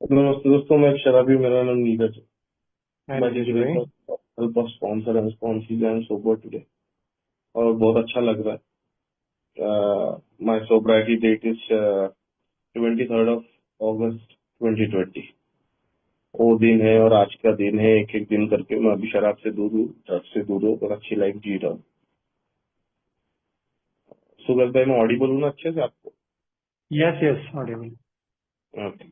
नमस्ते दोस्तों, मैं एक शराबी, मेरा नाम नीरज है। हाय मैं नीरज जिस भाई। Help of sponsor and sponsor and sober today, और बहुत अच्छा लग रहा है। My sobriety date is 23rd of August 2020। वो दिन है और आज का दिन है। एक एक दिन करके मैं अभी शराब से दूर हूँ, ड्रग्स से दूर हूँ और अच्छी लाइफ जी रहा हूँ। सुगत भाई, मैं ऑडिबल हूँ ना अच्छे से आपको? Yes yes Audible. Okay.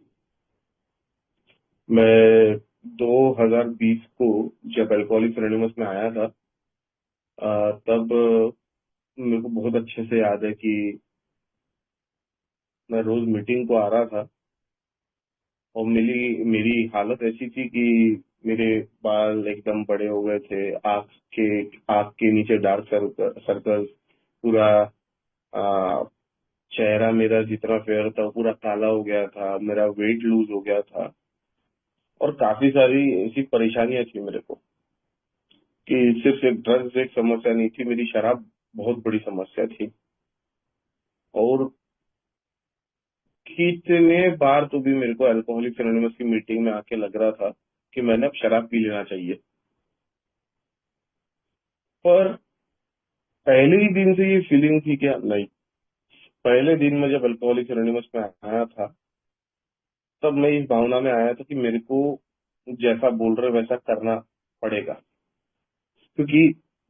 मैं 2020 को जब अल्कोहलिक्स एनोनिमस में आया था, तब मेरे को बहुत अच्छे से याद है कि मैं रोज मीटिंग को आ रहा था और मेरी मेरी हालत ऐसी थी कि मेरे बाल एकदम बड़े हो गए थे। के आंख के नीचे डार्क सर्कल, पूरा आ, चेहरा मेरा जितना फेयर था वो पूरा काला हो गया था। मेरा वेट लूज हो गया था और काफी सारी ऐसी परेशानियां थी मेरे को कि सिर्फ एक ड्रग्स एक समस्या नहीं थी, मेरी शराब बहुत बड़ी समस्या थी। और कितने बार तो भी मेरे को अल्कोहलिक्स एनोनिमस की मीटिंग में आके लग रहा था कि मैंने अब शराब पी लेना चाहिए। पर पहले ही दिन से ये फीलिंग थी क्या? नहीं। पहले दिन में जब अल्कोहलिक्स एनोनिमस में आया था, तब मैं इस भावना में आया था कि मेरे को जैसा बोल रहे वैसा करना पड़ेगा। क्योंकि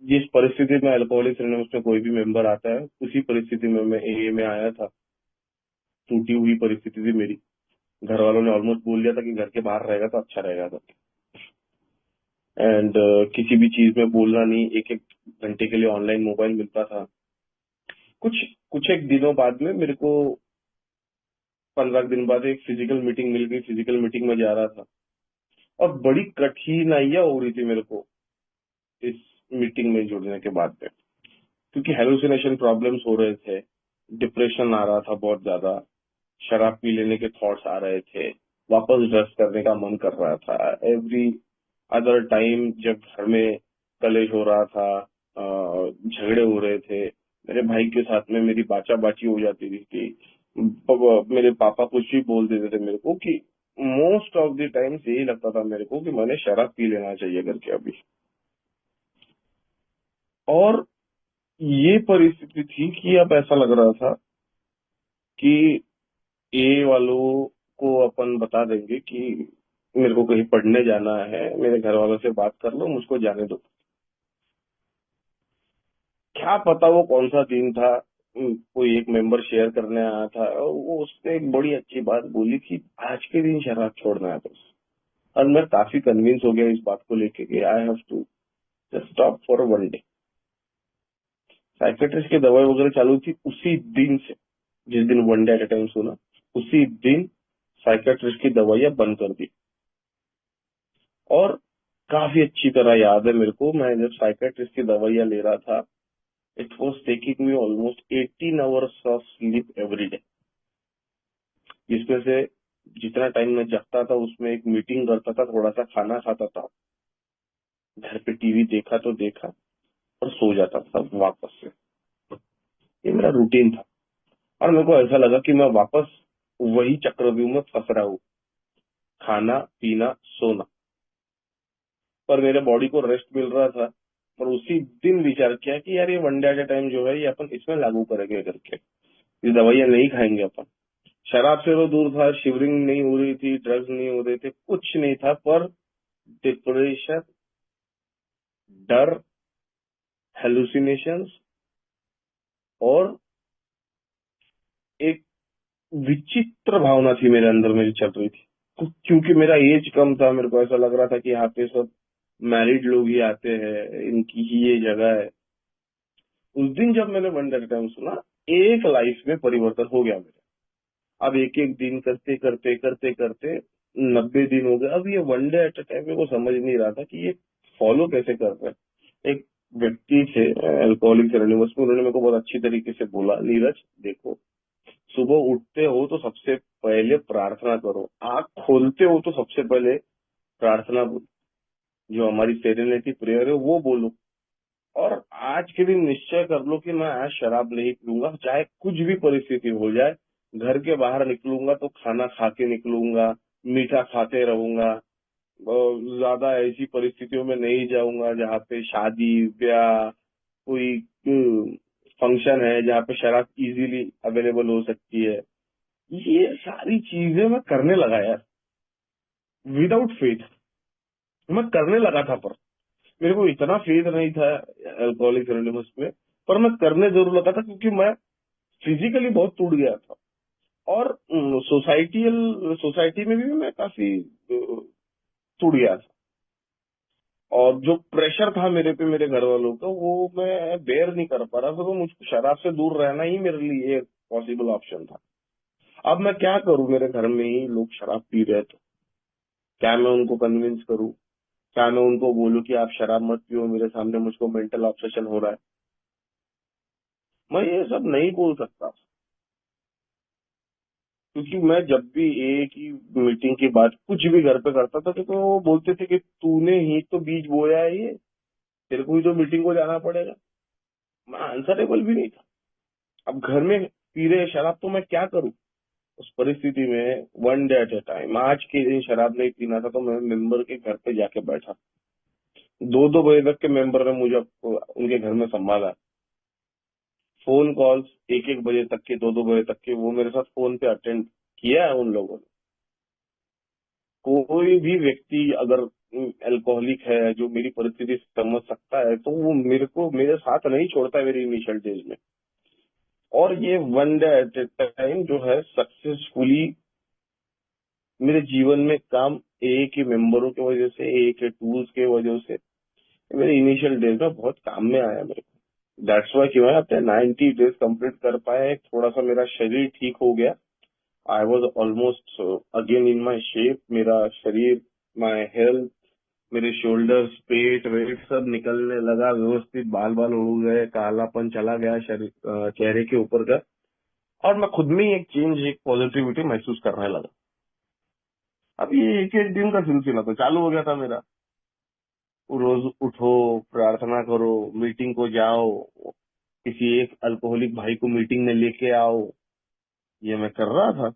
जिस परिस्थिति में अल्कोहलिक्स एनोनिमस में कोई भी मेंबर आता है, उसी परिस्थिति में मैं एए में आया था। टूटी हुई परिस्थिति थी मेरी। घर वालों ने ऑलमोस्ट बोल दिया था कि घर के बाहर रहेगा तो अच्छा रहेगा था। एंड किसी भी चीज में बोलना नहीं, एक एक घंटे के लिए ऑनलाइन मोबाइल मिलता था। कुछ कुछ एक दिनों बाद में मेरे को 15 दिन बाद एक फिजिकल मीटिंग मिल गई। फिजिकल मीटिंग में जा रहा था और बड़ी कठिनाइयां हो रही थी मेरे को इस मीटिंग में जुड़ने के बाद में, क्योंकि हेलुसिनेशन प्रॉब्लम्स हो रहे थे, डिप्रेशन आ रहा था बहुत ज्यादा, शराब पी लेने के थॉट्स आ रहे थे, वापस ड्रग्स करने का मन कर रहा था। एवरी अदर टाइम जब घर में कलेश हो रहा था, झगड़े हो रहे थे, मेरे भाई के साथ में मेरी बाचा बाची हो जाती थी कि मेरे पापा कुछ भी बोल देते थे मेरे को कि मोस्ट ऑफ द टाइम्स यही लगता था मेरे को कि मैंने शराब पी लेना चाहिए करके अभी। और ये परिस्थिति थी कि अब ऐसा लग रहा था कि ए वालों को अपन बता देंगे कि मेरे को कहीं पढ़ने जाना है, मेरे घर वालों से बात कर लो, मुझको जाने दो। क्या पता वो कौन सा दिन था। कोई एक मेंबर शेयर करने आया था और वो उसने एक बड़ी अच्छी बात बोली कि आज के दिन शराब छोड़ना है बस। और मैं काफी कन्विंस हो गया इस बात को लेके कि I have to just stop for one day. Psychiatrist की दवाई वगैरह चालू थी उसी दिन से। जिस दिन one day at a time सुना, उसी दिन साइकेट्रिस्ट की दवाइयां बंद कर दी। और काफी अच्छी तरह याद है मेरे को, मैं जब साइकेट्रिस्ट की दवाइयां ले रहा था, it was taking me almost 18 hours of sleep every day. जिसमें से जितना टाइम मैं जगता था उसमें एक मीटिंग करता था, थोड़ा सा खाना खाता था, घर पे टीवी देखा तो देखा और सो जाता था वापस से। ये मेरा रूटीन था। और मेरे को ऐसा लगा कि मैं वापस वही चक्रव्यूह में फंस रहा हूँ, खाना पीना सोना। पर मेरे बॉडी को रेस्ट मिल रहा था। और उसी दिन विचार किया कि यार ये one day at a time जो है ये अपन इसमें लागू करेंगे करके। ये दवाइयां नहीं खाएंगे अपन। शराब से तो दूर था, शिवरिंग नहीं हो रही थी, ड्रग्स नहीं हो रहे थे, कुछ नहीं था, पर डिप्रेशन, डर, हेलुसिनेशंस और एक विचित्र भावना थी मेरे अंदर में जो चल रही थी। तो क्योंकि मेरा एज कम था, मेरे को ऐसा लग रहा था कि यहाँ पे सब मैरिड लोग ही आते हैं, इनकी ही ये जगह है। उस दिन जब मैंने वन डे टाइम सुना, एक लाइफ में परिवर्तन हो गया मेरा। अब एक एक दिन करते करते करते करते 90 दिन हो गए। अब ये one day at a time मेरे को समझ नहीं रहा था कि ये फॉलो कैसे कर रहे हैं। एक व्यक्ति थे अल्कोहलिक्स एनोनिमस में, उन्होंने मेरे को बहुत अच्छी तरीके से बोला, नीरज देखो, सुबह उठते हो तो सबसे पहले प्रार्थना करो, आंख खोलते हो तो सबसे पहले प्रार्थना, जो हमारी सेरेनिटी प्रेयर है वो बोलो। और आज के दिन निश्चय कर लो कि मैं आज शराब नहीं पीऊंगा, चाहे कुछ भी परिस्थिति हो जाए। घर के बाहर निकलूंगा तो खाना खा के निकलूंगा, मीठा खाते रहूंगा, ज्यादा ऐसी परिस्थितियों में नहीं जाऊंगा जहाँ पे शादी ब्याह, कोई फंक्शन है जहाँ पे शराब इजीली अवेलेबल हो सकती है। ये सारी चीजें मैं करने लगा यार, विदाउट फेथ। मैं करने लगा था, पर मेरे को इतना फेथ नहीं था अल्कोहलिक एनोनिमस में, पर मैं करने जरूर लगा था क्योंकि मैं फिजिकली बहुत टूट गया था। और सोसाइटी में भी मैं काफी टूट गया था। और जो प्रेशर था मेरे पे मेरे घर वालों का, वो मैं बेयर नहीं कर पा रहा था, तो मुझको शराब से दूर रहना ही मेरे लिए एक पॉसिबल ऑप्शन था। अब मैं क्या करूं, मेरे घर में ही लोग शराब पी रहे थे, क्या मैं उनको कन्विंस करूं, क्या मैं उनको बोलूं कि आप शराब मत पियो, मेरे सामने मुझको मेंटल ऑब्सेशन हो रहा है। मैं ये सब नहीं बोल सकता, क्योंकि मैं जब भी एक ही मीटिंग की बात कुछ भी घर पे करता था तो वो बोलते थे कि तूने ही तो बीज बोया है, ये तेरे को ही तो मीटिंग को जाना पड़ेगा। मैं आंसरेबल भी नहीं था। अब घर में पी रहे शराब, तो मैं क्या करूं उस परिस्थिति में। One day at a time, आज के दिन शराब नहीं पीना था तो मैं मेंबर के घर पे जाके बैठा। 2-2 बजे तक के मेंबर ने मुझे उनके घर में संभाला। फोन कॉल्स 1-1 बजे तक के, 2-2 बजे तक के वो मेरे साथ फोन पे अटेंड किया है उन लोगों ने। कोई भी व्यक्ति अगर अल्कोहलिक है जो मेरी परिस्थिति समझ सकता है, तो वो मेरे को मेरे साथ नहीं छोड़ता है मेरी इनिशियल डेज में। और ये one day at a time जो है सक्सेसफुली मेरे जीवन में काम, एक ही मेंबरों की वजह से, एक ही टूल्स के वजह से मेरे इनिशियल डेज में बहुत काम में आया मेरे को। दैट्स वाई कि मैं अपने 90 डेज कंप्लीट कर पाया। थोड़ा सा मेरा शरीर ठीक हो गया। I was almost again in my shape. मेरा शरीर, माई हेल्थ, मेरे शोल्डर्स, पेट वेट सब निकलने लगा व्यवस्थित, बाल बाल उड़ गए, कालापन चला गया शरीर चेहरे के ऊपर का। और मैं खुद में ही एक चेंज, एक पॉजिटिविटी महसूस करने लगा। अब ये एक एक दिन का सिलसिला तो चालू हो गया था मेरा। रोज उठो, प्रार्थना करो, मीटिंग को जाओ, किसी एक अल्कोहलिक भाई को मीटिंग में लेके आओ, ये मैं कर रहा था,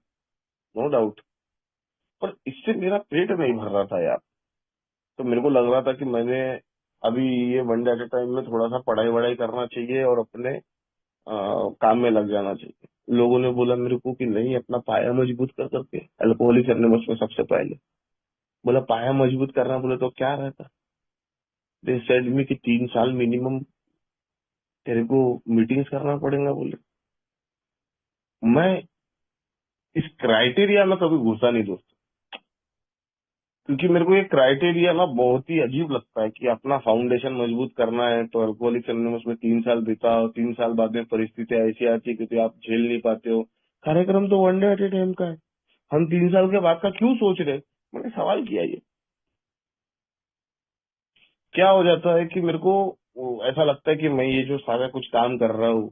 नो डाउट। पर इससे मेरा पेट नहीं भर रहा था यार। तो मेरे को लग रहा था कि मैंने अभी ये one day at a time में थोड़ा सा पढ़ाई वढ़ाई करना चाहिए और अपने काम में लग जाना चाहिए। लोगों ने बोला मेरे को कि नहीं, अपना पाया मजबूत कर करके अल्कोहलिक एनोनिमस में सबसे पहले बोला पाया मजबूत करना। बोले तो क्या रहता। दे सेड मी कि 3 साल मिनिमम तेरे को मीटिंग्स करना पड़ेगा। बोले मैं इस क्राइटेरिया में कभी घुसा नहीं दोस्त, क्योंकि मेरे को ये क्राइटेरिया ना बहुत ही अजीब लगता है कि अपना फाउंडेशन मजबूत करना है तो अल्कोहलिक एनोनिमस में 3 साल बिताओ, 3 साल बाद में परिस्थितियां ऐसी आती है कि आप झेल नहीं पाते हो। कार्यक्रम तो one day at a time का है, हम 3 साल के बाद का क्यों सोच रहे। मैंने सवाल किया ये क्या हो जाता है कि मेरे को ऐसा लगता है कि मैं ये जो सारा कुछ काम कर रहा हूँ,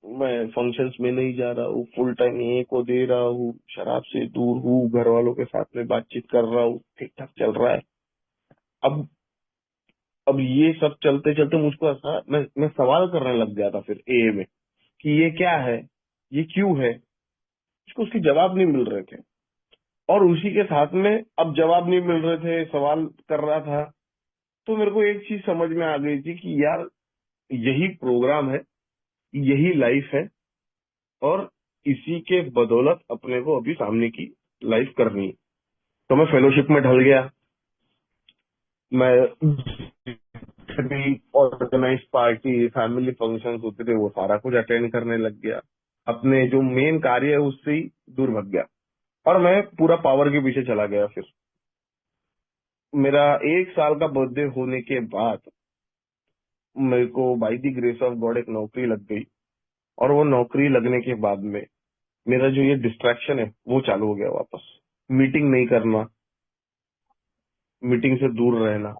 मैं फंक्शंस में नहीं जा रहा हूँ, फुल टाइम ए को दे रहा हूँ, शराब से दूर हूँ, घर वालों के साथ में बातचीत कर रहा हूँ, ठीक ठाक चल रहा है। अब अब ये सब चलते चलते मुझको ऐसा, मैं सवाल करने लग गया था फिर ए में कि ये क्या है, ये क्यों है। उसको उसके जवाब नहीं मिल रहे थे। और उसी के साथ में अब जवाब नहीं मिल रहे थे, सवाल कर रहा था, तो मेरे को एक चीज समझ में आ गई थी कि यार यही प्रोग्राम है, यही लाइफ है, और इसी के बदौलत अपने को अभी सामने की लाइफ करनी है। तो मैं फेलोशिप में ढल गया। मैं भी ऑर्गेनाइज पार्टी, फैमिली फंक्शंस होते थे, वो सारा कुछ अटेंड करने लग गया। अपने जो मेन कार्य है उससे ही दूर भग गया, और मैं पूरा पावर के पीछे चला गया। फिर मेरा 1 साल का बर्थडे होने के बाद मेरे को by the grace of God एक नौकरी लग गई। और वो नौकरी लगने के बाद में मेरा जो ये डिस्ट्रैक्शन है वो चालू हो गया वापस। मीटिंग नहीं करना, मीटिंग से दूर रहना,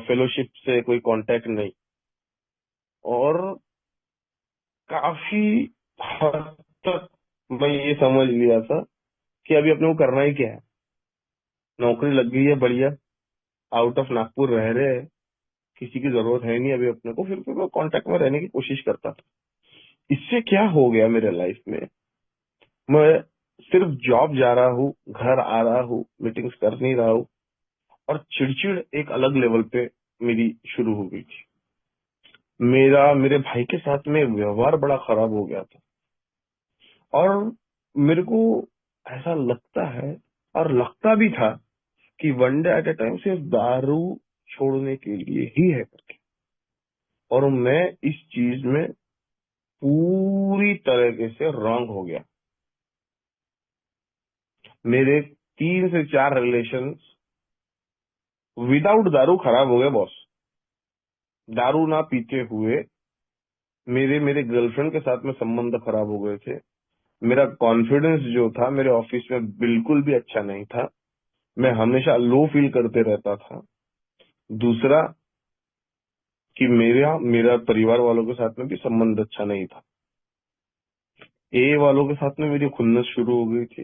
फेलोशिप से कोई कांटेक्ट नहीं। और काफी हद तक मैं ये समझ लिया था कि अभी अपने को करना ही क्या है। नौकरी लग गई है बढ़िया, आउट ऑफ नागपुर रह रहे हैं, किसी की जरूरत है नहीं अभी अपने को। फिर मैं कांटेक्ट में रहने की कोशिश करता था। इससे क्या हो गया मेरे लाइफ में, मैं सिर्फ जॉब जा रहा हूँ, घर आ रहा हूँ, मीटिंग्स कर नहीं रहा हूँ, और चिड़चिड़ एक अलग लेवल पे मेरी शुरू हो गई थी। मेरे भाई के साथ में व्यवहार बड़ा खराब हो गया था, और मेरे को ऐसा लगता है, और लगता भी था, कि one day at a time सिर्फ दारू छोड़ने के लिए ही है करके। और मैं इस चीज में पूरी तरीके से रॉन्ग हो गया। मेरे 3 से 4 रिलेशन विदाउट दारू खराब हो गए बॉस। दारू ना पीते हुए मेरे मेरे गर्लफ्रेंड के साथ में संबंध खराब हो गए थे। मेरा कॉन्फिडेंस जो था मेरे ऑफिस में बिल्कुल भी अच्छा नहीं था। मैं हमेशा लो फील करते रहता था। दूसरा, कि मेरा मेरा परिवार वालों के साथ में भी संबंध अच्छा नहीं था। ए वालों के साथ में मेरी खुन्नस शुरू हो गई थी।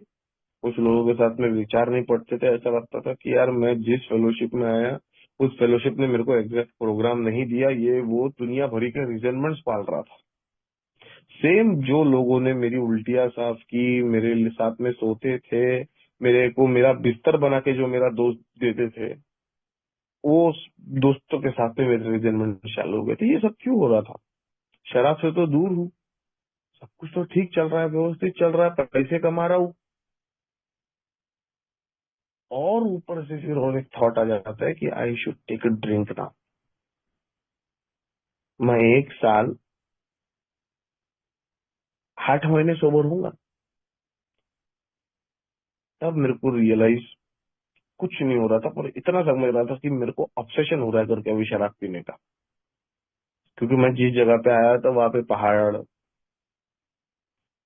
कुछ लोगों के साथ में विचार नहीं पड़ते थे। ऐसा लगता था कि यार मैं जिस फेलोशिप में आया, उस फेलोशिप ने मेरे को एग्जैक्ट प्रोग्राम नहीं दिया। ये वो दुनिया भरी के रिजेंटमेंट्स पाल रहा था। सेम जो लोगों ने मेरी उल्टियां साफ की, मेरे साथ में सोते थे, मेरे को मेरा बिस्तर बना के जो मेरा दोस्त देते थे, वो दोस्तों के साथ में मेरे रिजेंटमेंट चालू हो गए थे। ये सब क्यों हो रहा था? शराब से तो दूर हूँ, सब कुछ तो ठीक चल रहा है, व्यवस्थित चल रहा है, पैसे कमा रहा हूँ, और ऊपर से फिर और एक थॉट आ जाता है कि I should take a drink now. मैं 1 साल 8 महीने सोबर हूंगा, तब मेरे को रियलाइज कुछ नहीं हो रहा था, पर इतना समझ रहा था कि मेरे को ऑब्सेशन हो रहा है करके अभी शराब पीने का। क्योंकि मैं जिस जगह पे आया था वहां पे पहाड़,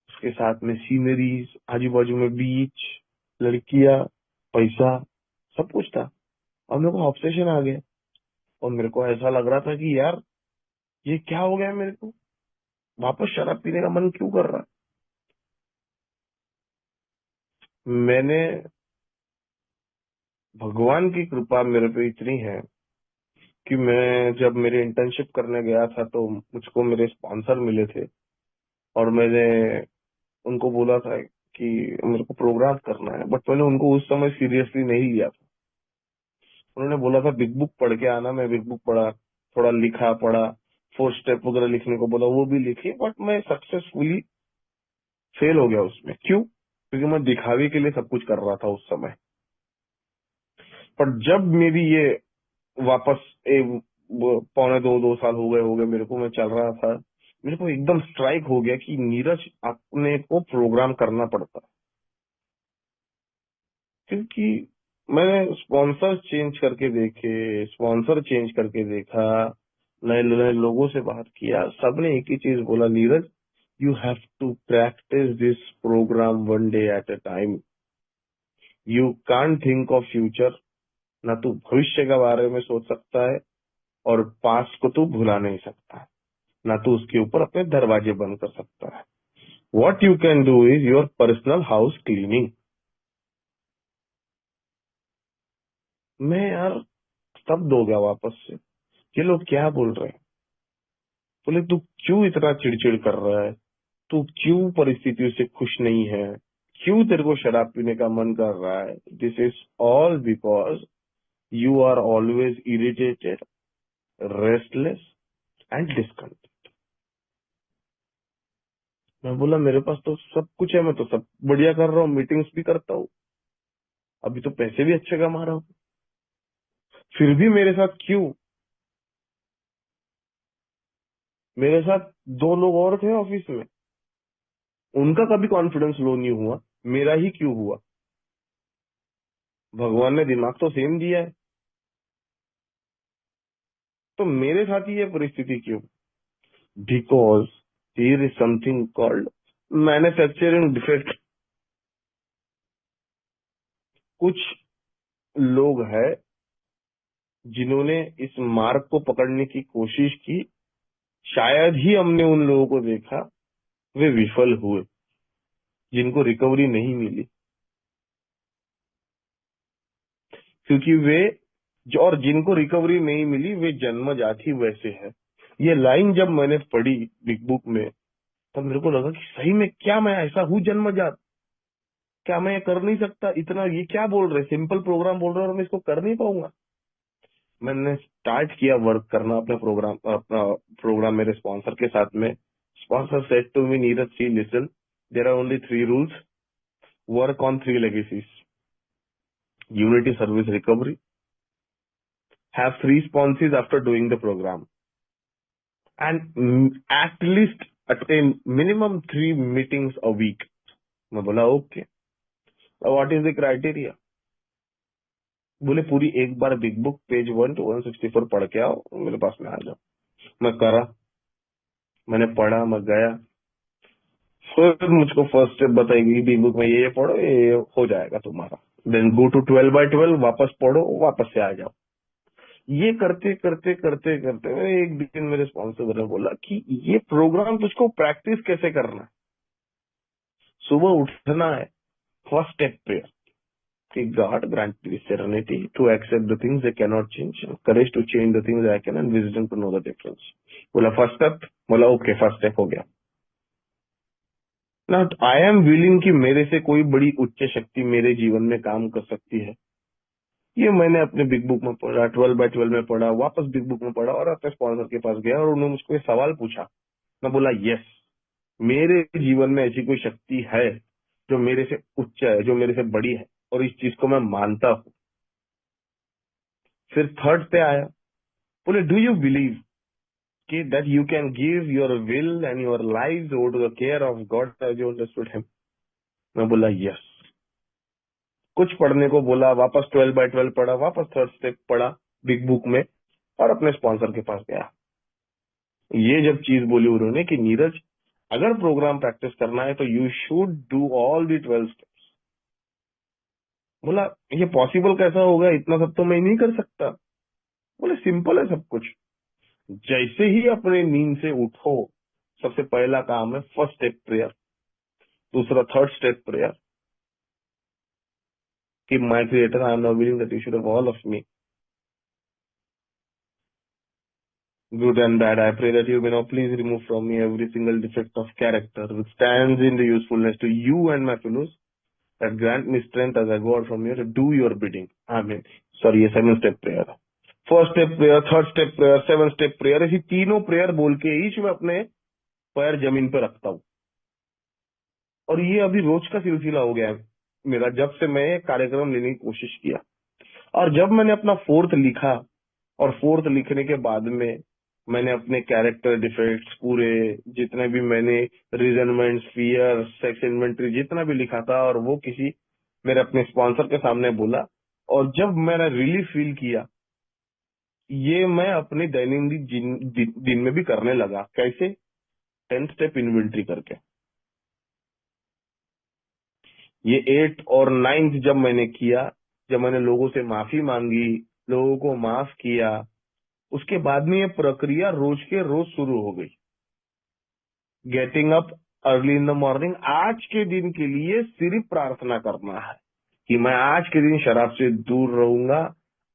उसके साथ में सीनरीज, आजू बाजू में बीच, लड़कियां, पैसा, सब कुछ था। और मेरे को ऑब्सेशन आ गया, और मेरे को ऐसा लग रहा था कि यार ये क्या हो गया, मेरे को वापस शराब पीने का मन क्यों कर रहा है। मैंने, भगवान की कृपा मेरे पे इतनी है कि मैं जब मेरे इंटर्नशिप करने गया था तो मुझको मेरे स्पॉन्सर मिले थे, और मैंने उनको बोला था कि मेरे को प्रोग्राम करना है, बट मैंने उनको उस समय सीरियसली नहीं लिया था। उन्होंने बोला था बिग बुक पढ़ के आना। मैं बिग बुक पढ़ा, थोड़ा लिखा पढ़ा, 4 स्टेप वगैरह लिखने को बोला, वो भी लिखी, बट मैं सक्सेसफुली फेल हो गया उसमें। क्यों? क्योंकि मैं दिखावे के लिए सब कुछ कर रहा था उस समय। पर जब मेरी ये वापस पौने 2 साल हो गए मेरे को, मैं चल रहा था, मेरे को एकदम स्ट्राइक हो गया कि नीरज, अपने को प्रोग्राम करना पड़ता है। क्योंकि मैंने स्पॉन्सर चेंज करके देखे, स्पॉन्सर चेंज करके देखा, नए नए लोगों से बात किया, सबने एक ही चीज बोला, Neeraj you have to practice this programme one day at a time. You can't think of future. ना तू भविष्य के बारे में सोच सकता है, और पास्ट को तू भुला नहीं सकता है, ना तू उसके ऊपर अपने दरवाजे बंद कर सकता है। What you can do is your personal house cleaning. मैं यार स्तब्ध हो गया वापस से। ये लोग क्या बोल रहे हैं? बोले तू क्यों इतना चिड़चिड़ कर रहा है, तू क्यों परिस्थितियों से खुश नहीं है, क्यों तेरे को शराब पीने का मन कर रहा है? This is all because you are always irritated, restless and discontent. मैं बोला मेरे पास तो सब कुछ है, मैं तो सब बढ़िया कर रहा हूँ, मीटिंग्स भी करता हूँ, अभी तो पैसे भी अच्छे कमा रहा हूँ, फिर भी मेरे साथ क्यों? मेरे साथ 2 लोग और थे ऑफिस में, उनका कभी कॉन्फिडेंस लो नहीं हुआ, मेरा ही क्यों हुआ? भगवान ने दिमाग तो सेम दिया है, तो मेरे साथ ही ये परिस्थिति क्यों? Because there is something called manufacturing defect. कुछ लोग हैं जिन्होंने इस मार्ग को पकड़ने की कोशिश की, शायद ही हमने उन लोगों को देखा, वे विफल हुए, जिनको रिकवरी नहीं मिली, क्योंकि वे जो, और जिनको रिकवरी नहीं मिली वे जन्मजात ही वैसे है। ये लाइन जब मैंने पढ़ी बिग बुक में, तब मेरे को लगा कि सही में क्या मैं ऐसा हूँ जन्मजात? क्या मैं ये कर नहीं सकता? इतना ये क्या बोल रहे, सिंपल प्रोग्राम बोल रहे हैं और मैं इसको कर नहीं पाऊंगा? मैंने स्टार्ट किया वर्क करना अपना प्रोग्राम मेरे स्पॉन्सर के साथ में. Sponsor said to me, Neeraj see listen, there are only 3 rules, work on 3 legacies, unity, service, recovery, have 3 sponsors after doing the program, and at least attend minimum 3 meetings a week. मैं बोला okay, what is the criteria? बोले पूरी एक बार big book page 1 to 164 पढ़ के आओ, मेरे पास में आ जाओ. मैं करा, मैंने पढ़ा, मैं गया, फिर मुझको फर्स्ट स्टेप बताएगी बिग बुक में ये पढ़ो, ये हो जाएगा तुम्हारा. देन गो टू 12/12, वापस पढ़ो, वापस से आ जाओ. ये करते करते करते करते मैंने एक दिन मेरे स्पॉन्सर ने बोला कि ये प्रोग्राम तुझको प्रैक्टिस कैसे करना है. सुबह उठना है, फर्स्ट स्टेप प्रेयर कि God grant me serenity to accept the things I can not change, courage to change the things I can, and wisdom to know the difference. बोला फर्स्ट स्टेप, बोला okay first step हो गया. ना I am willing कि मेरे से कोई बड़ी उच्च शक्ति मेरे जीवन में काम कर सकती है. ये मैंने अपने बिग बुक में पढ़ा, 12/12 में पढ़ा, वापस बिग बुक में पढ़ा और अपने स्पॉन्सर के पास गया और उन्होंने मुझको ये सवाल पूछा. मैं बोला यस, मेरे जीवन में ऐसी कोई शक्ति है जो मेरे से उच्च है, जो मेरे से बड़ी है, और इस चीज को मैं मानता हूँ. फिर थर्ड पे आया, बोले डू यू बिलीव कि that you can give your will and your life over to the care of God as you understood him. मैं बोला यस. कुछ पढ़ने को बोला, वापस 12/12 पढ़ा, वापस थर्ड स्टेप पढ़ा बिग बुक में और अपने स्पॉन्सर के पास गया. ये जब चीज बोली उन्होंने कि नीरज अगर प्रोग्राम प्रैक्टिस करना है तो you should do all the 12 steps. बोला ये पॉसिबल कैसा होगा, इतना सब तो मैं नहीं कर सकता. बोले सिंपल है सब कुछ. जैसे ही अपने नींद से उठो, सबसे पहला काम है फर्स्ट स्टेप प्रेयर, दूसरा थर्ड स्टेप प्रेयर कि my creator I am now willing that you should have all of me, good and bad. I pray that you may now please remove from me every single defect of character which stands in the usefulness to you and my fellows, that grant me strength as I go out from here to do your bidding. Amen. Sorry, ये 7 step prayer है. First step prayer, third step prayer, 7 step prayer, ऐसी तीनों prayer बोल के each में अपने पैर जमीन पर रखता हूँ. और ये अभी रोज का सिलसिला हो गया है मेरा, जब से मैं कार्यक्रम लेने की कोशिश किया. और जब मैंने अपना फोर्थ लिखा, और फोर्थ लिखने के बाद में मैंने अपने कैरेक्टर डिफेक्ट्स पूरे जितने भी मैंने रिजनमेंट, फियर, सेक्स इन्वेंट्री जितना भी लिखा था, और वो किसी मेरे अपने स्पॉन्सर के सामने बोला. और जब मैंने रिलीफ फील किया, ये मैं अपने दैनंदिन दिन में भी करने लगा. कैसे? 10 स्टेप इन्वेंट्री करके. ये 8 और 9 जब मैंने किया, जब मैंने लोगों से माफी मांगी, लोगों को माफ किया, उसके बाद में ये प्रक्रिया रोज के रोज शुरू हो गई. Getting up early in the morning, आज के दिन के लिए सिर्फ प्रार्थना करना है कि मैं आज के दिन शराब से दूर रहूंगा.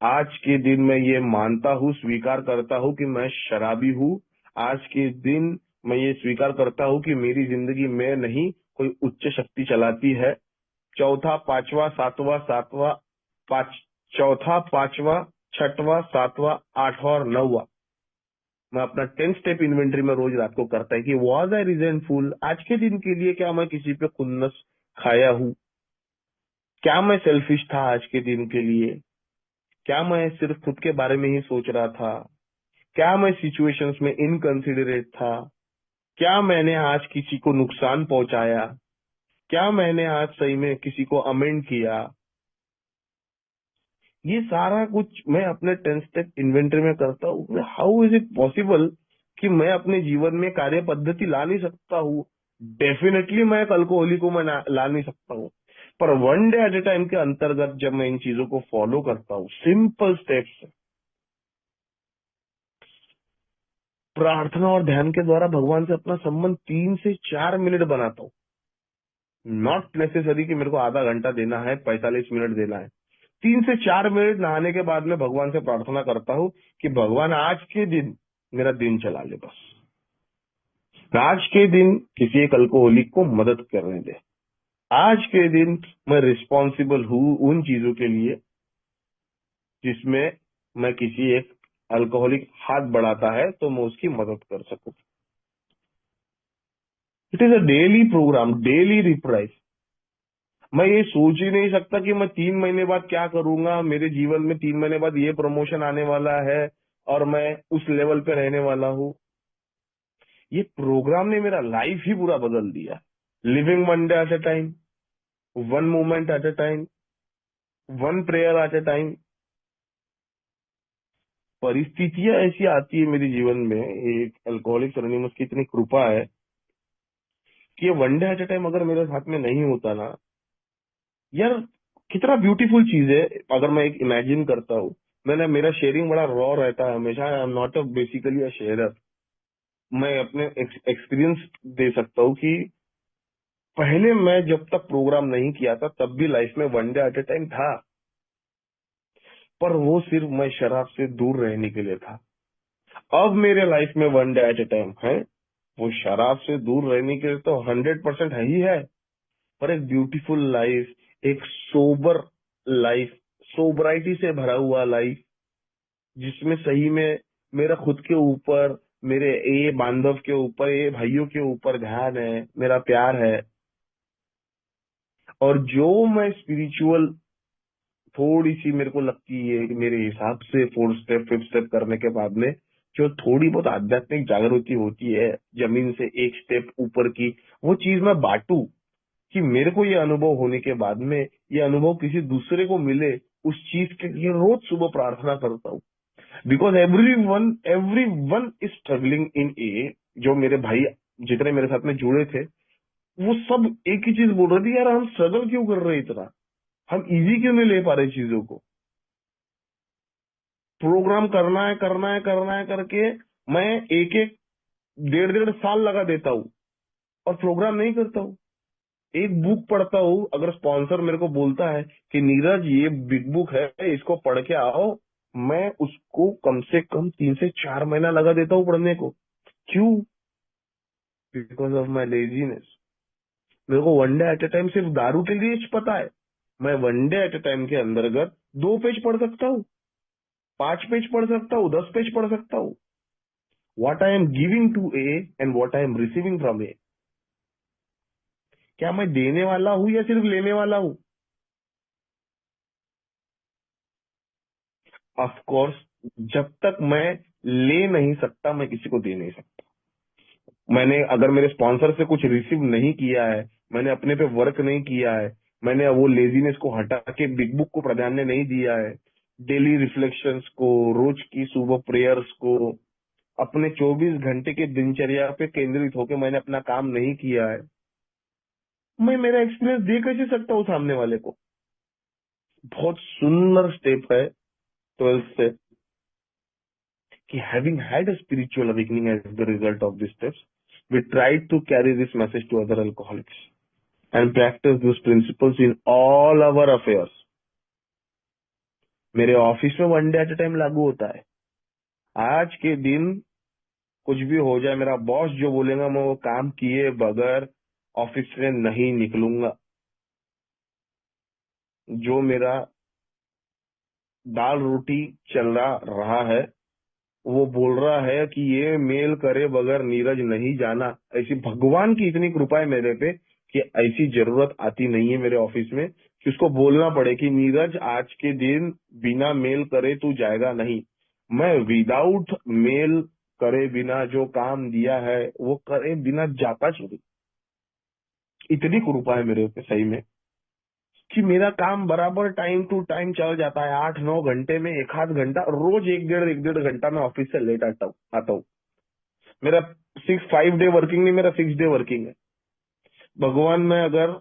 आज के दिन मैं ये मानता हूँ, स्वीकार करता हूँ कि मैं शराबी हूँ. आज के दिन मैं ये स्वीकार करता हूँ कि मेरी जिंदगी में नहीं, कोई उच्च शक्ति चलाती है. चौथा, पांचवा, सातवां, चौथा, पांचवा, छठवां, सातवां, आठवां और 9वां मैं अपना 10 स्टेप इन्वेंट्री में रोज रात को करता है कि वॉज आई रिजेंटफुल, आज के दिन के लिए क्या मैं किसी पे खुन्नस खाया हूँ, क्या मैं सेल्फिश था आज के दिन के लिए, क्या मैं सिर्फ खुद के बारे में ही सोच रहा था, क्या मैं सिचुएशंस में इनकंसिडरेट था, क्या मैंने आज किसी को नुकसान पहुंचाया, क्या मैंने आज सही में किसी को अमेंड किया. ये सारा कुछ मैं अपने 10 स्टेप इन्वेंटरी में करता हूँ. हाउ इज इट पॉसिबल कि मैं अपने जीवन में कार्य पद्धति ला नहीं सकता हूँ? डेफिनेटली मैं कल को होली को मैं ला नहीं सकता हूँ, पर 1 डे एट ए टाइम के अंतर्गत जब मैं इन चीजों को फॉलो करता हूँ, सिंपल स्टेप्स, प्रार्थना और ध्यान के द्वारा भगवान से अपना संबंध 3 से 4 मिनट बनाता हूँ. नॉट नेसेसरी कि मेरे को आधा घंटा देना है, 45 मिनट देना है. 3 से 4 मिनट नहाने के बाद में भगवान से प्रार्थना करता हूँ कि भगवान आज के दिन मेरा दिन चला ले. बस आज के दिन किसी एक अल्कोहलिक को मदद करने दे. आज के दिन मैं रिस्पॉन्सिबल हूँ उन चीजों के लिए जिसमें मैं किसी एक अल्कोहलिक हाथ बढ़ाता है तो मैं उसकी मदद कर सकूं। It is a daily programme, daily reprise. मैं ये सोच ही नहीं सकता कि मैं 3 महीने बाद क्या करूंगा, मेरे जीवन में 3 महीने बाद ये प्रमोशन आने वाला है और मैं उस लेवल पे रहने वाला हूँ। ये प्रोग्राम ने मेरा लाइफ ही पूरा बदल दिया। Living one day at a time, one moment at a time, one prayer at a time. परिस्थितियां ऐसी आती है मेरे जीवन में, एक अल्कोहलिक्स एनोनिमस की इतनी कृपा है कि ये one day at a time अगर मेरे साथ में नहीं होता ना यार, कितना ब्यूटीफुल चीज है। अगर मैं एक इमेजिन करता हूँ, मेरा शेयरिंग बड़ा रॉ रहता है हमेशा। I am not a basically a sharer. मैं अपने एक्सपीरियंस दे सकता हूँ कि पहले मैं जब तक प्रोग्राम नहीं किया था तब भी लाइफ में one day at a time था, पर वो सिर्फ मैं शराब से दूर रहने के लिए था। अब मेरे लाइफ में one day at a time है, वो शराब से दूर रहने के लिए तो 100% है ही है, पर एक ब्यूटीफुल लाइफ, एक सोबर लाइफ, सोबराइटी से भरा हुआ लाइफ, जिसमें सही में मेरा खुद के ऊपर, मेरे ये बांधव के ऊपर, ये भाइयों के ऊपर ध्यान है, मेरा प्यार है। और जो मैं स्पिरिचुअल थोड़ी सी मेरे को लगती है कि मेरे हिसाब से 4 स्टेप 5 स्टेप करने के बाद में जो थोड़ी बहुत आध्यात्मिक जागृति होती है, जमीन से एक स्टेप ऊपर की, वो चीज मैं बांटू कि मेरे को ये अनुभव होने के बाद में ये अनुभव किसी दूसरे को मिले, उस चीज के लिए रोज सुबह प्रार्थना करता हूँ। Because everyone is struggling in a. जो मेरे भाई जितने मेरे साथ में जुड़े थे, वो सब एक ही चीज बोल रहे थे, यार हम स्ट्रगल क्यों कर रहे हैं इतना, हम इजी क्यों नहीं ले पा रहे चीजों को। प्रोग्राम करना है करना है करना है करके मैं एक एक 1.5 1.5 साल लगा देता हूँ और प्रोग्राम नहीं करता हूँ। एक बुक पढ़ता हूँ, अगर स्पॉन्सर मेरे को बोलता है कि नीरज ये बिग बुक है, इसको पढ़ के आओ, मैं उसको कम से कम 3 से 4 महीना लगा देता हूँ पढ़ने को। क्यों? Because of my laziness. मेरे को one day at a time सिर्फ दारू के लिए पता है। मैं one day at a time के अंतर्गत 2 पेज पढ़ सकता हूँ, 5 पेज पढ़ सकता हूँ, 10 पेज पढ़ सकता हूँ। What I am giving to a and what I am receiving from a. क्या मैं देने वाला हूँ या सिर्फ लेने वाला हूँ? ऑफ कोर्स, जब तक मैं ले नहीं सकता मैं किसी को दे नहीं सकता। मैंने अगर मेरे स्पॉन्सर से कुछ रिसीव नहीं किया है, मैंने अपने पे वर्क नहीं किया है, मैंने वो लेजीनेस को हटा के बिग बुक को प्राधान्य नहीं दिया है, डेली रिफ्लेक्शंस को, रोज की सुबह प्रेयर्स को, अपने 24 घंटे के दिनचर्या पे केंद्रित होकर मैंने अपना काम नहीं किया है, मैं मेरा एक्सपीरियंस दे कैसे सकता हूँ सामने वाले को? बहुत सुंदर स्टेप है 12th से कि having had a spiritual awakening as the result of these steps, we tried to carry this message to other alcoholics and practice those principles in all our affairs. मेरे ऑफिस में one day at a time लागू होता है। आज के दिन कुछ भी हो जाए, मेरा बॉस जो बोलेगा मैं वो काम किए बगैर ऑफिस से नहीं निकलूंगा। जो मेरा दाल रोटी चल रहा है, वो बोल रहा है कि ये मेल करे बगैर नीरज नहीं जाना। ऐसी भगवान की इतनी कृपा है मेरे पे कि ऐसी जरूरत आती नहीं है मेरे ऑफिस में कि उसको बोलना पड़े कि नीरज आज के दिन बिना मेल करे तू जाएगा नहीं। मैं विदाउट मेल करे बिना जो काम दिया है वो करे बिना जाता चली। इतनी कृपा है मेरे पे सही में कि मेरा काम बराबर टाइम टू टाइम चल जाता है। 8 9 घंटे में एक आध घंटा रोज, एक डेढ़ घंटा मैं ऑफिस से लेट आता हूँ। मेरा 5 डे वर्किंग नहीं, मेरा 6 डे वर्किंग है। भगवान, मैं अगर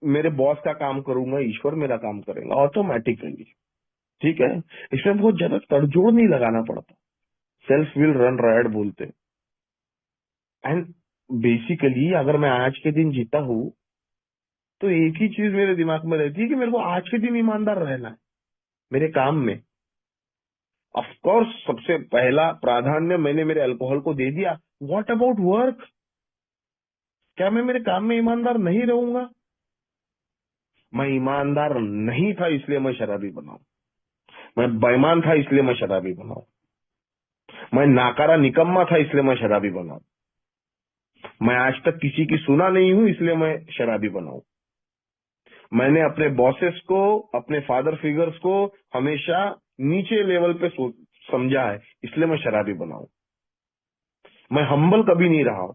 मेरे बॉस का काम करूंगा, ईश्वर मेरा काम करेगा ऑटोमेटिकली। ठीक है, इसमें बहुत ज्यादा तड़जोड़ नहीं लगाना पड़ता। सेल्फ विल रन रायड बोलते हैं। एंड बेसिकली अगर मैं आज के दिन जीता हूँ तो एक ही चीज मेरे दिमाग में रहती है कि मेरे को आज के दिन ईमानदार रहना है मेरे काम में। ऑफ कोर्स सबसे पहला प्राधान्य मैंने मेरे अल्कोहल को दे दिया। What about work? क्या मैं मेरे काम में ईमानदार नहीं रहूंगा? मैं ईमानदार नहीं था इसलिए मैं शराबी बना हूं। मैं बेईमान था इसलिए मैं शराबी बना हूं। मैं नाकारा निकम्मा था इसलिए मैं शराबी बना हूं। मैं आज तक किसी की सुना नहीं हूं इसलिए मैं शराबी बना हूं। मैंने अपने बॉसेस को, अपने फादर फिगर्स को हमेशा नीचे लेवल पे समझा है, इसलिए मैं शराबी बना हूं। मैं हम्बल कभी नहीं रहा हूं।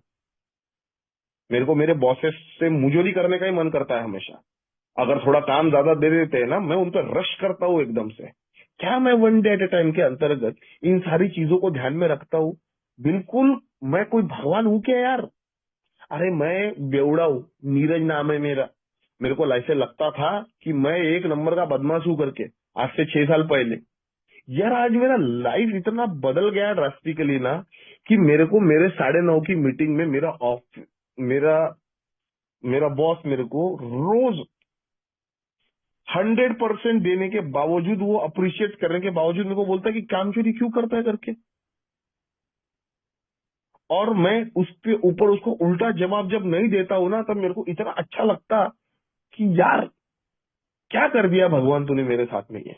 मेरे को मेरे बॉसेस से मुजोरी करने का ही मन करता है हमेशा। अगर थोड़ा काम ज्यादा दे देते हैं ना, मैं उन पर रश करता हूँ एकदम से। क्या मैं one day at a time के अंतर्गत इन सारी चीजों को ध्यान में रखता हूँ? बिल्कुल। मैं कोई भगवान हूं क्या यार? अरे मैं बेवड़ा हूँ, नीरज नाम है मेरा। मेरे को ऐसे लगता था कि मैं एक नंबर का बदमाश हूँ करके, आज से 6 साल पहले। यार आज मेरा लाइफ इतना बदल गया ड्रास्टिकली ना, कि मेरे को मेरे 9:30 की मीटिंग में मेरा मेरा बॉस मेरे को रोज 100% देने के बावजूद, वो अप्रिशिएट करने के बावजूद मेरे को बोलता है कि काम चोरी क्यों करता है करके। और मैं उसके ऊपर उसको उल्टा जवाब जब नहीं देता हूं ना, तब मेरे को इतना अच्छा लगता कि यार क्या कर दिया भगवान तूने मेरे साथ में। ये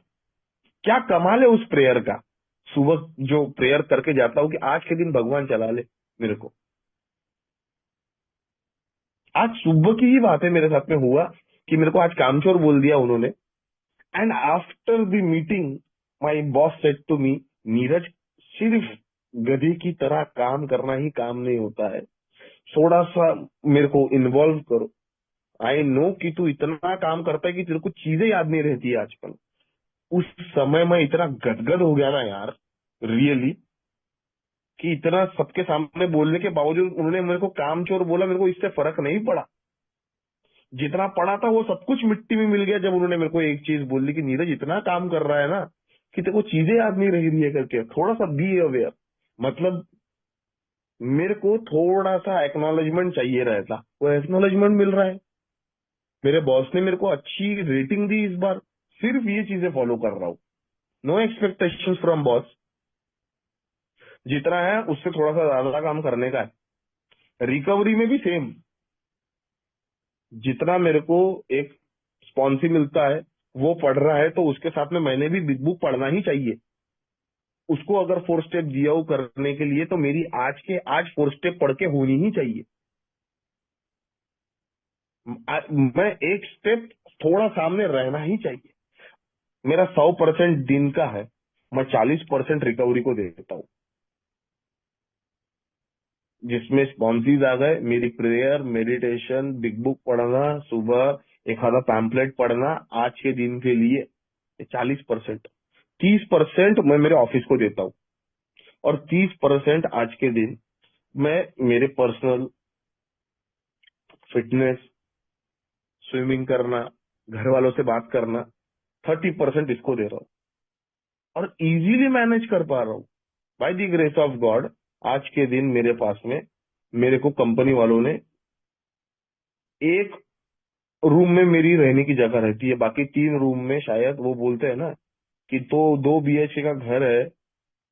क्या कमाल है उस प्रेयर का। सुबह जो प्रेयर करके जाता हूँ कि आज के दिन भगवान चला ले मेरे को। आज सुबह की ही बात है, मेरे साथ में हुआ कि मेरे को आज कामचोर बोल दिया उन्होंने। And after the meeting my boss said to me, Neeraj, सिर्फ गधे की तरह काम करना ही काम नहीं होता है, थोड़ा सा मेरे को इन्वॉल्व करो। आई नो कि तू इतना काम करता है कि तेरे को चीजें याद नहीं रहती है आजकल। उस समय मैं इतना गदगद हो गया ना यार, रियली, कि इतना सबके सामने बोलने के बावजूद उन्होंने मेरे को कामचोर बोला। मेरे को इससे फर्क नहीं पड़ा। जितना पड़ा था वो सब कुछ मिट्टी में मिल गया जब उन्होंने मेरे को एक चीज बोली कि नीरज इतना काम कर रहा है ना कि तेरे को चीजें याद नहीं रह रही है करके, थोड़ा सा बी अवेयर। मतलब मेरे को थोड़ा सा एक्नॉलेजमेंट चाहिए रहता, वो एक्नॉलेजमेंट मिल रहा है। मेरे बॉस ने मेरे को अच्छी रेटिंग दी इस बार, सिर्फ ये चीजें फॉलो कर रहा हूँ। No expectation from boss. जितना है उससे थोड़ा सा ज्यादा काम करने का है। रिकवरी में भी सेम। जितना मेरे को एक स्पॉन्सी मिलता है वो पढ़ रहा है, तो उसके साथ में मैंने भी बिग बुक पढ़ना ही चाहिए। उसको अगर 4 स्टेप दिया हो करने के लिए, तो मेरी आज 4 स्टेप पढ़ के होनी ही चाहिए। मैं एक स्टेप थोड़ा सामने रहना ही चाहिए। मेरा 100% दिन का है, मैं 40% रिकवरी को देता हूँ, जिसमें स्पॉन्सीज आ गए, मेरी प्रेयर, मेडिटेशन, बिग बुक पढ़ना, सुबह एक आधा पैम्पलेट पढ़ना आज के दिन के लिए। 40%। 30% मैं मेरे ऑफिस को देता हूँ, और 30% आज के दिन मैं मेरे पर्सनल फिटनेस, स्विमिंग करना, घर वालों से बात करना, 30% इसको दे रहा हूँ। और इजीली मैनेज कर पा रहा हूँ by the grace of God. आज के दिन मेरे पास में, मेरे को कंपनी वालों ने एक रूम में मेरी रहने की जगह रहती है, बाकी 3 रूम में, शायद वो बोलते हैं ना कि तो 2 BHK का घर है,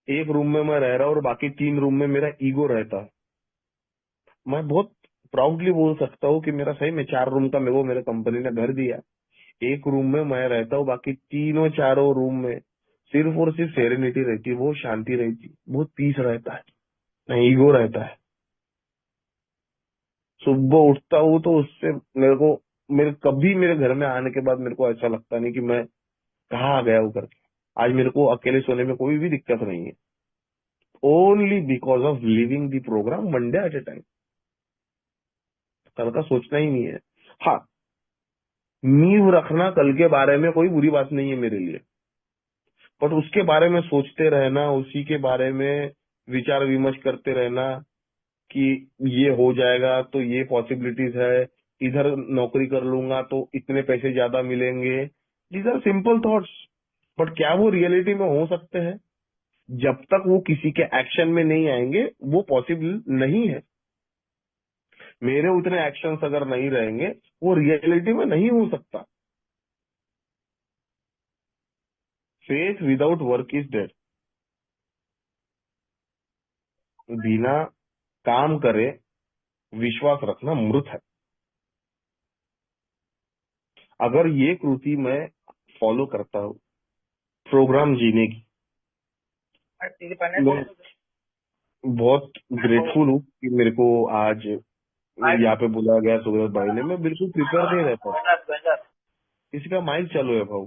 एक रूम में मैं रह रहा हूँ और बाकी 3 रूम में मेरा ईगो रहता है। मैं बहुत प्राउडली बोल सकता हूँ कि मेरा सही में 4 रूम का मेरे को मेरे कंपनी ने घर दिया। एक रूम में मैं रहता हूँ, बाकी तीनों चारों रूम में सिर्फ और सिर्फ सेरेनिटी रहती है, बहुत शांति रहती है, बहुत पीस रहता है, नहीं ईगो रहता है। सुबह उठता हूँ तो उससे मेरे कभी मेरे घर में आने के बाद मेरे को ऐसा लगता नहीं कि मैं कहाँ आ गया हूँ करके। आज मेरे को अकेले सोने में कोई भी दिक्कत नहीं है, only because of living the programme one day at a time. कल का सोचना ही नहीं है। हाँ, नींव रखना कल के बारे में कोई बुरी बात नहीं है मेरे लिए, बट उसके बारे में सोचते रहना, उसी के बारे में विचार विमर्श करते रहना कि ये हो जाएगा तो ये पॉसिबिलिटीज है, इधर नौकरी कर लूंगा तो इतने पैसे ज्यादा मिलेंगे, these are simple thoughts. But क्या वो रियलिटी में हो सकते हैं? जब तक वो किसी के एक्शन में नहीं आएंगे वो पॉसिबल नहीं है। मेरे उतने एक्शंस अगर नहीं रहेंगे, वो रियलिटी में नहीं हो सकता। Faith without work is dead. बिना काम करे, विश्वास रखना मृत है। अगर ये कृति मैं फॉलो करता हूँ प्रोग्राम जीने की, मैं बहुत ग्रेटफुल हूँ कि मेरे को आज यहाँ पे बुलाया गया सुब्रत भाई ने। मैं बिल्कुल प्रिपेयर नहीं रहता। किसी का माइक चालू है भाऊ।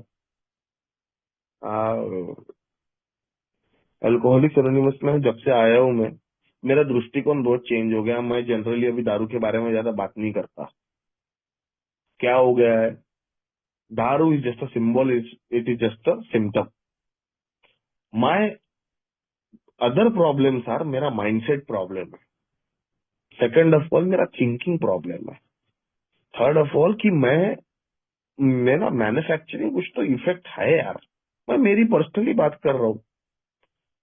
अल्कोहलिक्स एनोनिमस में जब से आया हूँ मैं, मेरा दृष्टिकोण बहुत चेंज हो गया। मैं जनरली अभी दारू के बारे में ज्यादा बात नहीं करता। क्या हो गया है, दारू is just a symbol, it is just a symptom. My other problems are, मेरा माइंडसेट प्रॉब्लम है। सेकंड ऑफ ऑल मेरा थिंकिंग प्रॉब्लम है। थर्ड ऑफ ऑल कि मेरा मैन्युफैक्चरिंग कुछ तो इफेक्ट है यार। मैं मेरी पर्सनली बात कर रहा हूँ,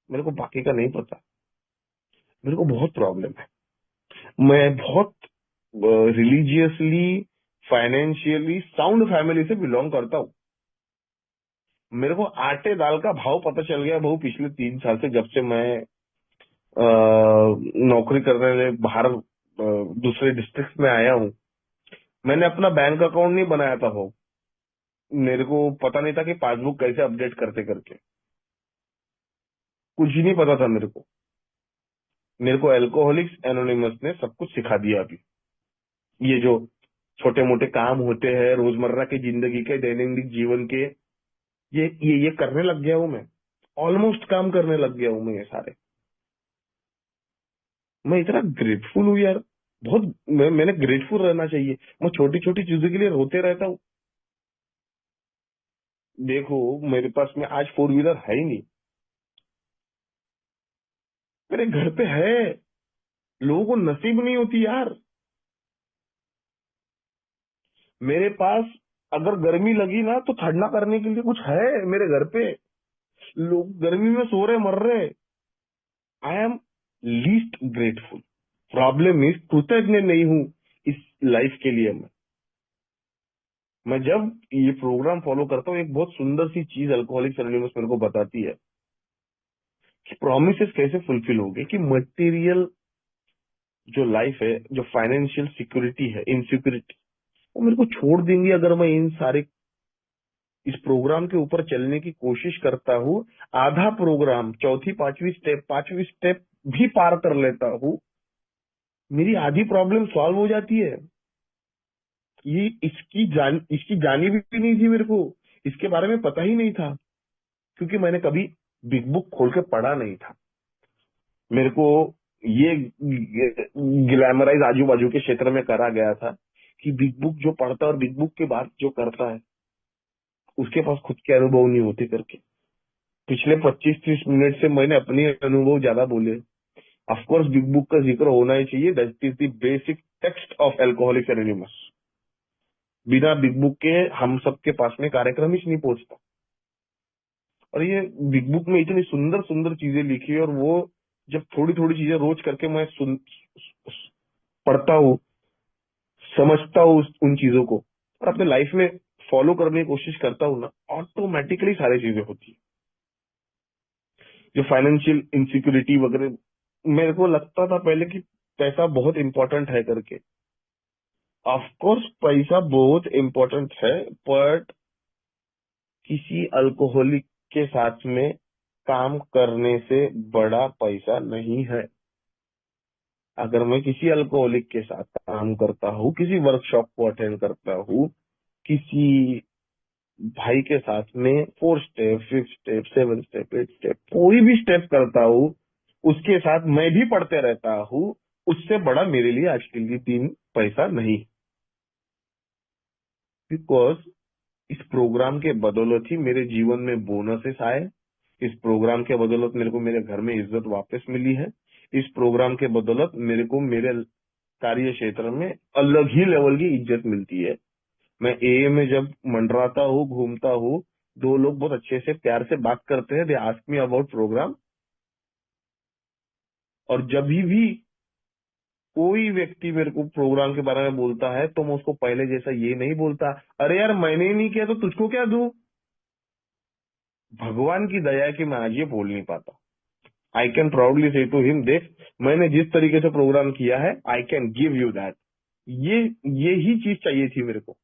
मेरे को बाकी का नहीं पता। मेरे को बहुत प्रॉब्लम है। मैं बहुत रिलीजियसली फाइनेंशियली साउंड फैमिली से बिलोंग करता हूँ। मेरे को आटे दाल का भाव पता चल गया भाऊ पिछले 3 साल से, जब से मैं नौकरी करने लिए बाहर दूसरे डिस्ट्रिक्ट में आया हूँ। मैंने अपना बैंक अकाउंट नहीं बनाया था भाऊ। मेरे को पता नहीं था कि पासबुक कैसे अपडेट करते करके, कुछ ही नहीं पता था मेरे को। मेरे को अल्कोहलिक्स एनोनिमस ने सब कुछ सिखा दिया। अभी ये जो छोटे मोटे काम होते हैं रोजमर्रा की जिंदगी के, दैनिक जीवन के, ये करने लग गया हूँ मैं। ऑलमोस्ट काम करने लग गया हूँ मैं ये सारे। मैं इतना ग्रेटफुल हूँ यार। बहुत मैंने ग्रेटफुल रहना चाहिए। मैं छोटी छोटी चीजों के लिए रोते रहता हूँ। देखो मेरे पास में आज 4 व्हीलर है ही नहीं, मेरे घर पे है। लोगों को नसीब नहीं होती यार। मेरे पास अगर गर्मी लगी ना तो ठंडा करने के लिए कुछ है मेरे घर पे। लोग गर्मी में सो रहे मर रहे। I am least grateful. Problem is कृतज्ञ नहीं हूं इस लाइफ के लिए। मैं जब ये प्रोग्राम फॉलो करता हूँ, एक बहुत सुंदर सी चीज अल्कोहलिक्स एनोनिमस मेरे को बताती है कि प्रोमिसेस कैसे फुलफिल होंगे। कि मटेरियल जो लाइफ है, जो फाइनेंशियल सिक्योरिटी है, इनसिक्योरिटी, वो मेरे को छोड़ देंगी अगर मैं इन सारे इस प्रोग्राम के ऊपर चलने की कोशिश करता हूँ। आधा प्रोग्राम, चौथी पांचवी स्टेप भी पार कर लेता हूँ, मेरी आधी प्रॉब्लम सॉल्व हो जाती है। ये इसकी जानी भी नहीं थी मेरे को। इसके बारे में पता ही नहीं था, क्योंकि मैंने कभी बिग बुक खोल के पढ़ा नहीं था। मेरे को ये ग्लैमराइज आजू बाजू के क्षेत्र में करा गया था कि बिग बुक जो पढ़ता है और बिग बुक के बाद जो करता है उसके पास खुद के अनुभव नहीं होते करके। पिछले 25-30 मिनट से मैंने अपने अनुभव ज्यादा बोले। ऑफकोर्स बिग बुक का जिक्र होना ही चाहिए। That is the basic text of alcoholics anonymous. बिना बिग बुक के हम सबके पास में कार्यक्रम ही नहीं पहुंचता। और ये बिग बुक में इतनी सुंदर सुंदर चीजें लिखी है, और वो जब थोड़ी थोड़ी चीजें रोज करके मैं पढ़ता हूँ, समझता हूँ उन चीजों को, और अपने लाइफ में फॉलो करने की कोशिश करता हूँ ना, ऑटोमेटिकली सारी चीजें होती है। जो फाइनेंशियल इनसिक्योरिटी वगैरह, मेरे को लगता था पहले कि पैसा बहुत इंपॉर्टेंट है करके। ऑफ कोर्स पैसा बहुत इंपॉर्टेंट है, बट किसी अल्कोहलिक के साथ में काम करने से बड़ा पैसा नहीं है। अगर मैं किसी अल्कोहलिक के साथ काम करता हूँ, किसी वर्कशॉप को अटेंड करता हूँ, किसी भाई के साथ में 4 स्टेप, 5 स्टेप, 7 स्टेप, 8 स्टेप, कोई भी स्टेप करता हूँ, उसके साथ मैं भी पढ़ते रहता हूँ, उससे बड़ा मेरे लिए आज के लिए दिन पैसा नहीं। बिकॉज इस प्रोग्राम के बदौलत ही मेरे जीवन में बोनसेस आए। इस प्रोग्राम के बदौलत मेरे को मेरे घर में इज्जत वापस मिली है। इस प्रोग्राम के बदौलत मेरे को मेरे कार्य क्षेत्र में अलग ही लेवल की इज्जत मिलती है। मैं ए में जब मंडराता हूँ, घूमता हूँ, 2 लोग बहुत अच्छे से प्यार से बात करते हैं। They ask me about programme. और जब भी कोई व्यक्ति मेरे को प्रोग्राम के बारे में बोलता है, तो मैं उसको पहले जैसा ये नहीं बोलता, अरे यार मैंने ही नहीं किया तो तुझको क्या दूं। भगवान की दया है कि मैं आज ये बोल नहीं पाता। I can proudly say to him, देख मैंने जिस तरीके से प्रोग्राम किया है, I can give you that. ये ही चीज चाहिए थी मेरे को,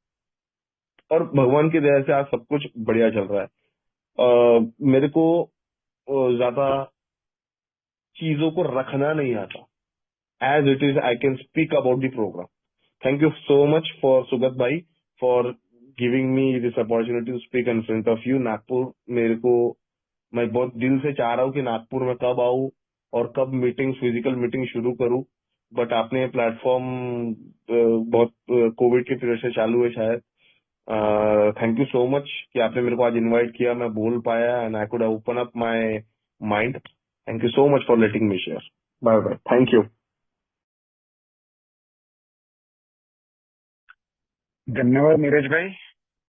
और भगवान की दया से आज सब कुछ बढ़िया चल रहा है। मेरे को ज्यादा चीजों को रखना नहीं आता। As it is, I can speak about the program. Thank you so much for Sugat bhai for giving me this opportunity to speak in front of you. Nagpur मेरे को, मैं बहुत दिल से चाह रहा हूँ कि नागपुर में कब आऊँ और कब मीटिंग, फिजिकल मीटिंग शुरू करूँ, बट आपने प्लेटफॉर्म बहुत कोविड के पीरियड से चालू है शायद। थैंक यू सो मच कि आपने मेरे को आज इनवाइट किया, मैं बोल पाया and I could open up my mind. Thank you so much for letting me share. Bye bye, thank you. धन्यवाद नीरज भाई।